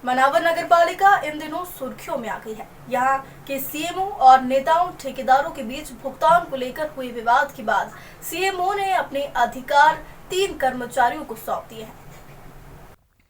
मनावर नगर पालिका इन दिनों सुर्खियों में आ गई है। यहाँ के सीएमओ और नेताओं ठेकेदारों के बीच भुगतान को लेकर हुए विवाद के बाद सीएमओ ने अपने अधिकार 3 कर्मचारियों को सौंप दिए हैं।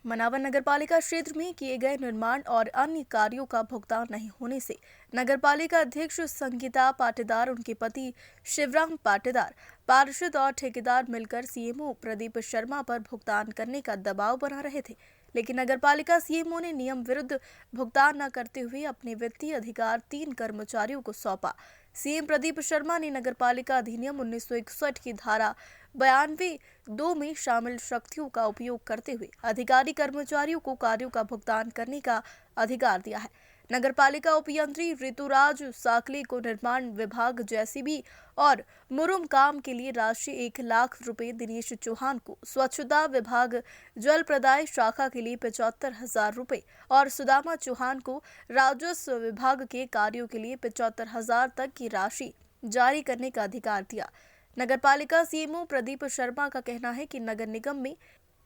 मनावर नगरपालिका क्षेत्र में किए गए निर्माण और अन्य कार्यों का भुगतान नहीं होने से नगरपालिका अध्यक्ष संगीता पाटीदार, उनके पति शिवराम पाटीदार, पार्षद और ठेकेदार मिलकर सीएमओ प्रदीप शर्मा पर भुगतान करने का दबाव बना रहे थे। लेकिन नगरपालिका सीएमओ ने नियम विरुद्ध भुगतान न करते हुए अपने वित्तीय अधिकार 3 कर्मचारियों को सौंपा। सीएम प्रदीप शर्मा ने नगरपालिका अधिनियम 1961 की धारा 92(2) में शामिल शक्तियों का उपयोग करते हुए अधिकारी कर्मचारियों को कार्यों का भुगतान करने का अधिकार दिया है। नगरपालिका उपयंत्री ऋतुराज साकले को निर्माण विभाग जेसीबी और मुरुम काम के लिए राशि 1 लाख रुपए, दिनेश चौहान को स्वच्छता विभाग जल प्रदाय शाखा के लिए 75,000 रुपए और सुदामा चौहान को राजस्व विभाग के कार्यों के लिए 75,000 तक की राशि जारी करने का अधिकार दिया। नगरपालिका सीएमओ प्रदीप शर्मा का कहना है कि नगर निगम में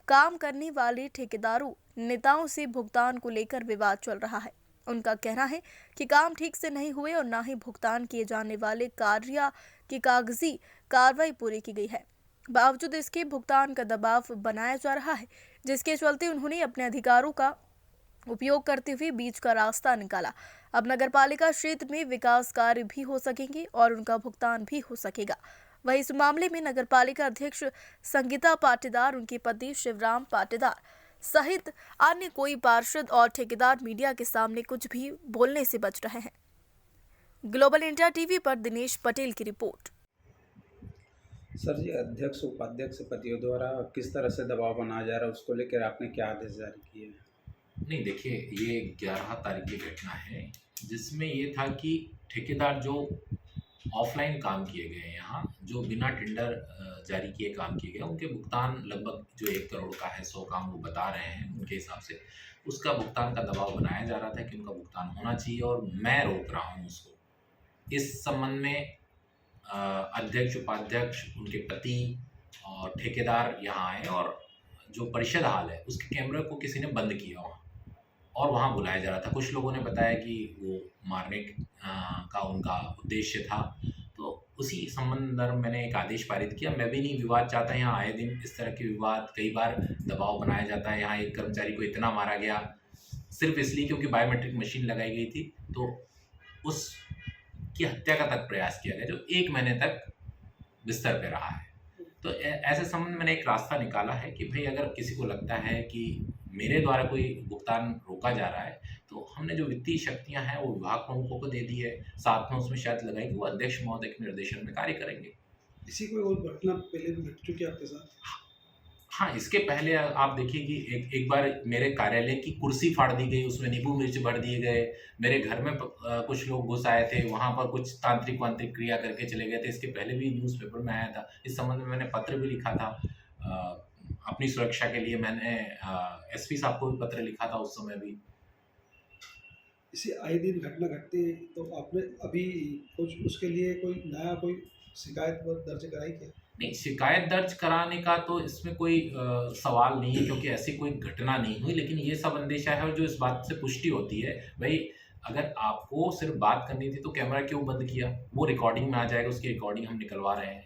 काम करने वाले ठेकेदारों नेताओं से भुगतान को लेकर विवाद चल रहा है। उनका कहना है कि काम ठीक से नहीं हुए और न ही भुगतान किए जाने वाले कार्य की कागजी कार्रवाई पूरी की गई है। बावजूद इसके भुगतान का दबाव बनाया जा रहा है, जिसके चलते उन्होंने अपने अधिकारों का उपयोग करते हुए बीच का रास्ता निकाला। अब नगरपालिका क्षेत्र में विकास कार्य भी हो सकेंगे और उनका भुगतान भी हो सकेगा। वहीं इस मामले में नगरपालिका अध्यक्ष संगीता पाटीदार, उनके पति शिवराम पाटीदार सहित अन्य कोई पार्षद और ठेकेदार मीडिया के सामने कुछ भी बोलने से बच रहे हैं। ग्लोबल इंडिया टीवी पर दिनेश पटेल की रिपोर्ट। सर जी, अध्यक्ष उपाध्यक्ष पतियों द्वारा किस तरह से दबाव बनाया जा रहा है, उसको लेकर आपने क्या आदेश जारी किए हैं? नहीं, देखिए, ये 11 तारीख की घटना है जिसमें ये था कि ठेकेदार जो ऑफलाइन काम किए गए यहाँ, जो बिना टेंडर जारी किए काम किए गए, उनके भुगतान लगभग जो 1 करोड़ का है, 100 काम वो बता रहे हैं उनके हिसाब से, उसका भुगतान का दबाव बनाया जा रहा था कि उनका भुगतान होना चाहिए और मैं रोक रहा हूँ उसको। इस संबंध में अध्यक्ष उपाध्यक्ष, उनके पति और ठेकेदार यहाँ आए और जो परिषद हाल है उसके कैमरे को किसी ने बंद किया वहाँ और वहाँ बुलाया जा रहा था। कुछ लोगों ने बताया कि वो मारने का उनका उद्देश्य था। तो उसी संबंध में मैंने एक आदेश पारित किया। मैं भी नहीं विवाद चाहता, यहाँ आए दिन इस तरह के विवाद, कई बार दबाव बनाया जाता है। यहाँ एक कर्मचारी को इतना मारा गया सिर्फ इसलिए क्योंकि बायोमेट्रिक मशीन लगाई गई थी, तो उसकी हत्या का तक प्रयास किया गया, जो 1 महीने तक बिस्तर पे रहा है। तो ऐसे संबंध में मैंने एक रास्ता निकाला है कि भाई, अगर किसी को लगता है कि मेरे द्वारा कोई भुगतान रोका जा रहा है, तो हमने जो वित्तीय शक्तियां हैं वो विभाग प्रमुखों को दे दी है, साथ में उसमें शायद लगाई कि वो अध्यक्ष महोदय के निर्देशन में कार्य करेंगे। इसी कोई और घटना पहले भी घट चुकी है आपके साथ? हाँ, इसके पहले आप देखिए कि एक बार मेरे कार्यालय की कुर्सी फाड़ दी गई, उसमें नींबू मिर्च भर दिए गए। मेरे घर में कुछ लोग घुस आए थे, वहाँ पर कुछ तांत्रिक वांत्रिक क्रिया करके चले गए थे। इसके पहले भी न्यूज़पेपर में आया था। इस संबंध में मैंने पत्र भी लिखा था। अपनी सुरक्षा के लिए मैंने एसपी साहब को भी पत्र लिखा था उस समय भी। इसी आए दिन घटना घटती है, तो आपने अभी कुछ उसके लिए कोई नया कोई शिकायत दर्ज कराई क्या? नहीं, शिकायत दर्ज कराने का तो इसमें कोई सवाल नहीं है, क्योंकि ऐसी कोई घटना नहीं हुई। लेकिन ये सब अंदेशा है, और जो इस बात से पुष्टि होती है, भाई अगर आपको सिर्फ बात करनी थी तो कैमरा क्यों बंद किया? वो रिकॉर्डिंग में आ जाएगा, उसकी रिकॉर्डिंग हम निकलवा रहे हैं।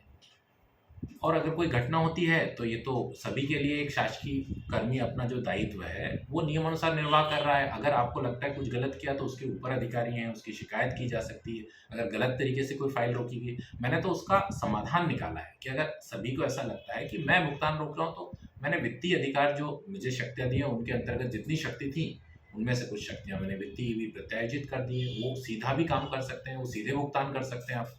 और अगर कोई घटना होती है तो ये तो सभी के लिए एक शासकीय कर्मी अपना जो दायित्व है वो नियमानुसार निर्वाह कर रहा है। अगर आपको लगता है कुछ गलत किया तो उसके ऊपर अधिकारी हैं, उसकी शिकायत की जा सकती है। अगर गलत तरीके से कोई फाइल रोकी गई, मैंने तो उसका समाधान निकाला है कि अगर सभी को ऐसा लगता है कि मैं भुगतान रोक रहा हूँ, तो मैंने वित्तीय अधिकार जो मुझे शक्तियाँ दी हैं, उनके अंतर्गत जितनी शक्ति थी उनमें से कुछ शक्तियाँ मैंने वित्तीय भी प्रत्यायोजित कर दी है। वो सीधा भी काम कर सकते हैं, वो सीधे भुगतान कर सकते हैं आप।